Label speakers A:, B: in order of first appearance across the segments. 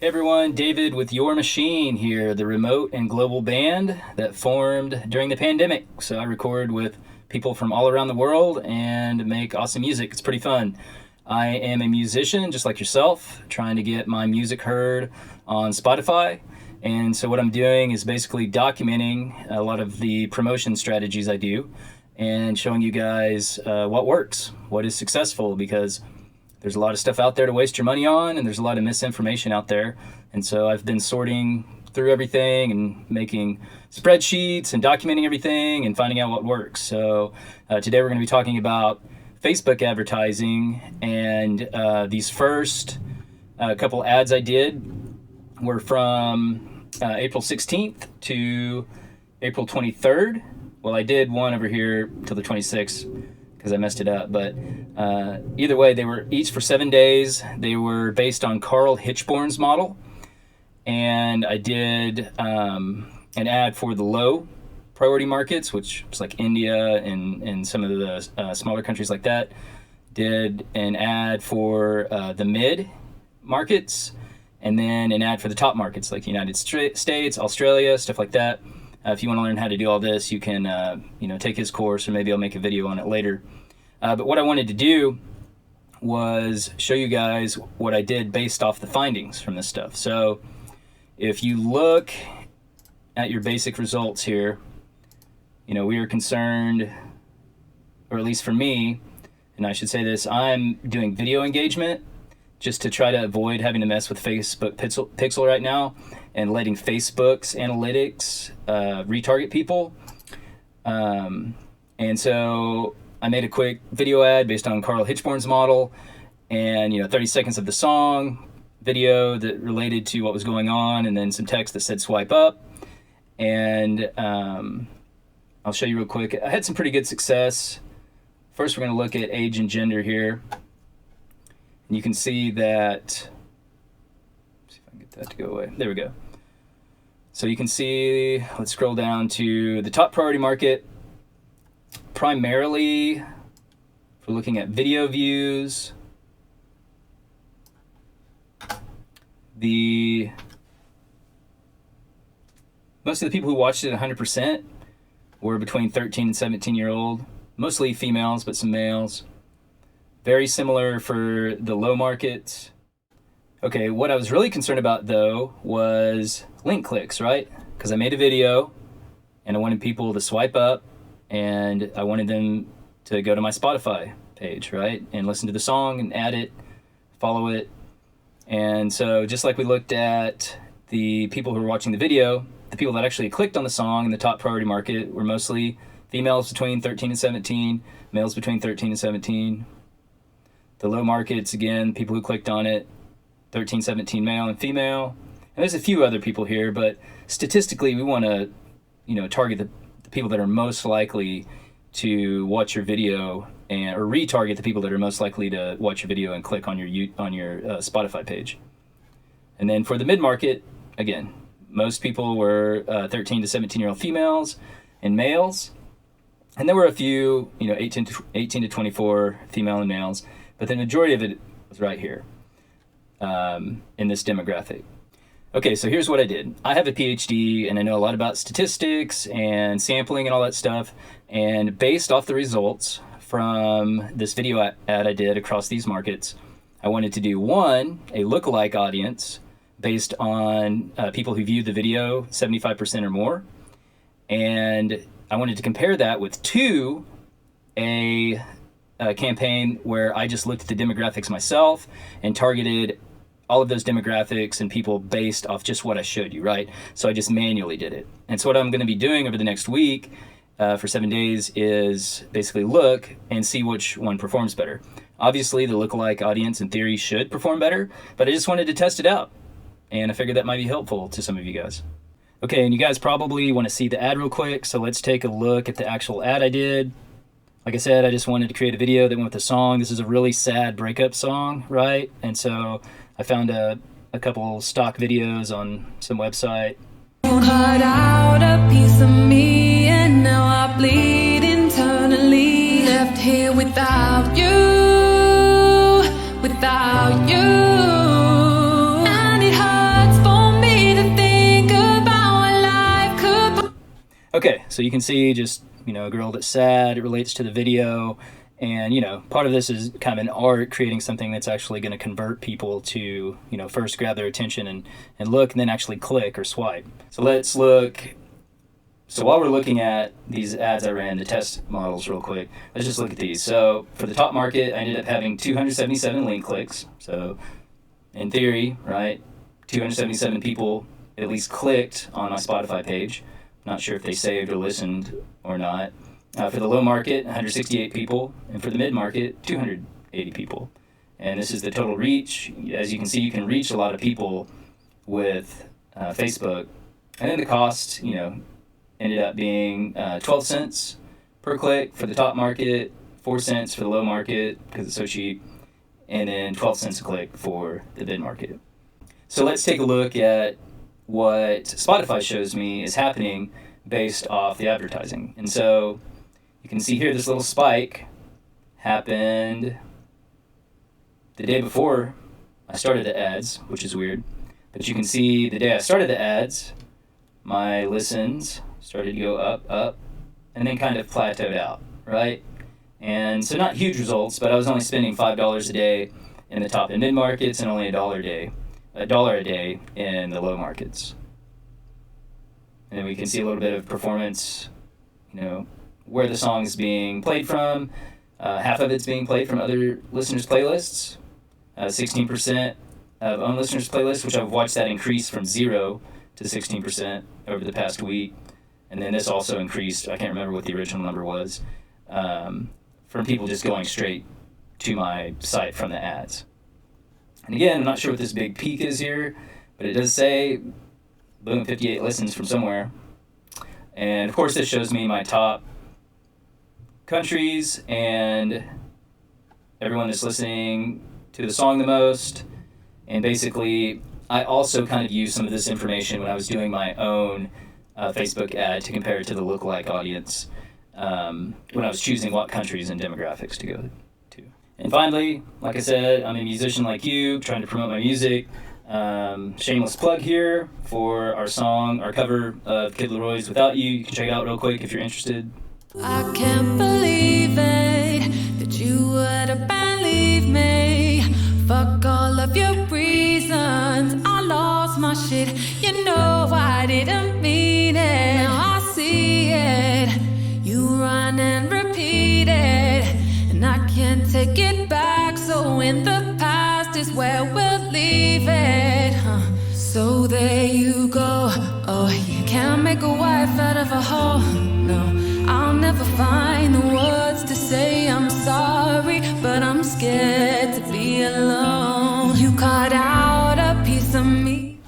A: Hey everyone, David with Your Machine here, the remote and global band that formed during the pandemic. So I record with people from all around the world and make awesome music. It's pretty fun. I am a musician just like yourself, trying to get my music heard on Spotify. And so what I'm doing is basically documenting a lot of the promotion strategies I do and showing you guys what works, what is successful, because there's a lot of stuff out there to waste your money on, and there's a lot of misinformation out there. And so I've been sorting through everything and making spreadsheets and documenting everything and finding out what works. So today we're going to be talking about Facebook advertising, and these first couple ads I did were from April 16th to April 23rd. Well, I did one over here till the 26th. Because I messed it up, but either way, they were each for 7 days. They were based on Carl Hitchborn's model, and I did an ad for the low priority markets, which was like India and some of the smaller countries like that. Did an ad for the mid markets, and then an ad for the top markets like the United States, Australia, stuff like that. If you want to learn how to do all this, you can take his course, or maybe I'll make a video on it later. But what I wanted to do was show you guys what I did based off the findings from this stuff. So if you look at your basic results here, we are concerned, or at least for me, and I should say this, I'm doing video engagement just to try to avoid having to mess with Facebook Pixel right now and letting Facebook's analytics retarget people. And so I made a quick video ad based on Carl Hitchborn's model, and 30 seconds of the song, video that related to what was going on, and then some text that said swipe up. And I'll show you real quick. I had some pretty good success. First, we're going to look at age and gender here. And you can see that, let's see if I can get that to go away. There we go. So you can see, let's scroll down to the top priority market. Primarily, if we're looking at video views, most of the people who watched it 100% were between 13 and 17-year-old, mostly females, but some males. Very similar for the low markets. Okay, what I was really concerned about though was link clicks, right? Because I made a video and I wanted people to swipe up, and I wanted them to go to my Spotify page, right? And listen to the song and add it, follow it. And so just like we looked at the people who were watching the video, the people that actually clicked on the song in the top priority market were mostly females between 13 and 17, males between 13 and 17. The low markets, again, people who clicked on it, 13, 17 male and female. And there's a few other people here, but statistically we want to, target the people that are most likely to watch your video, or retarget the people that are most likely to watch your video and click on your Spotify page. And then for the mid-market, again, most people were 13 to 17-year-old females and males. And there were a few, 18 to 24 female and males, but the majority of it was right here in this demographic. Okay, so here's what I did. I have a PhD, and I know a lot about statistics and sampling and all that stuff. And based off the results from this video ad I did across these markets, I wanted to do one, a lookalike audience based on people who viewed the video 75% or more. And I wanted to compare that with two, a campaign where I just looked at the demographics myself and targeted all of those demographics and people based off just what I showed you, right? So I just manually did it. And so what I'm going to be doing over the next week for 7 days is basically look and see which one performs better. Obviously, the lookalike audience in theory should perform better, but I just wanted to test it out. And I figured that might be helpful to some of you guys. Okay, and you guys probably want to see the ad real quick, so let's take a look at the actual ad I did. Like I said, I just wanted to create a video that went with the song. This is a really sad breakup song, right? And so I found a couple stock videos on some website.
B: Cut out a piece of me, and now I bleed internally. Left here without you. without you. And it hurts
A: Okay, so you can see just, a girl that's sad. It relates to the video. And, part of this is kind of an art, creating something that's actually going to convert people to, first grab their attention and look, and then actually click or swipe. So let's look. So while we're looking at these ads I ran, the test models real quick, let's just look at these. So for the top market, I ended up having 277 link clicks. So in theory, right, 277 people at least clicked on my Spotify page. Not sure if they saved or listened or not. For the low market, 168 people, and for the mid market, 280 people. And this is the total reach. As you can see, you can reach a lot of people with Facebook. And then the cost, ended up being 12 cents per click for the top market, 4 cents for the low market because it's so cheap, and then 12 cents a click for the mid market. So let's take a look at what Spotify shows me is happening based off the advertising. And so you can see here this little spike happened the day before I started the ads, which is weird. But you can see the day I started the ads, my listens started to go up, and then kind of plateaued out, right? And so not huge results, but I was only spending $5 a day in the top and mid markets and only $1 a day in the low markets. And then we can see a little bit of performance, where the song is being played from. Half of it's being played from other listeners' playlists. 16% of own listeners' playlists, which I've watched that increase from 0 to 16% over the past week. And then this also increased, I can't remember what the original number was, from people just going straight to my site from the ads. And again, I'm not sure what this big peak is here, but it does say, boom, 58 listens from somewhere. And of course, this shows me my top countries and everyone that's listening to the song the most. And basically, I also kind of used some of this information when I was doing my own Facebook ad to compare it to the Lookalike audience when I was choosing what countries and demographics to go to. And finally, like I said, I'm a musician like you, trying to promote my music. Shameless plug here for our cover of Kid Leroy's Without You. You can check it out real quick if you're interested.
B: I can't believe it, that you would have leave me. Fuck all of your reasons, I lost my shit. You know I didn't mean it, now I see it. You run and repeat it, and I can't take it back. So in the past is where we'll leave it, So there you go. Oh, you can't make a wife out of a hoe. No, I'll never find the words to say I'm sorry, but I'm scared to be alone. You cut out a piece of me.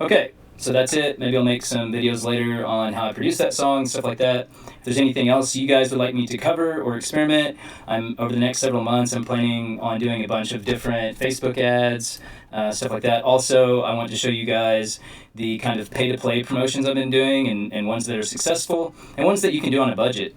A: Okay, so that's it. Maybe I'll make some videos later on how I produce that song, stuff like that. If there's anything else you guys would like me to cover or experiment, over the next several months, I'm planning on doing a bunch of different Facebook ads, stuff like that. Also, I want to show you guys the kind of pay-to-play promotions I've been doing and ones that are successful and ones that you can do on a budget.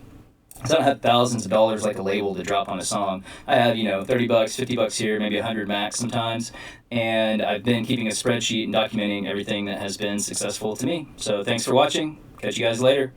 A: So I don't have thousands of dollars like a label to drop on a song. I have, $30, $50 here, maybe 100 max sometimes. And I've been keeping a spreadsheet and documenting everything that has been successful to me. So thanks for watching. Catch you guys later.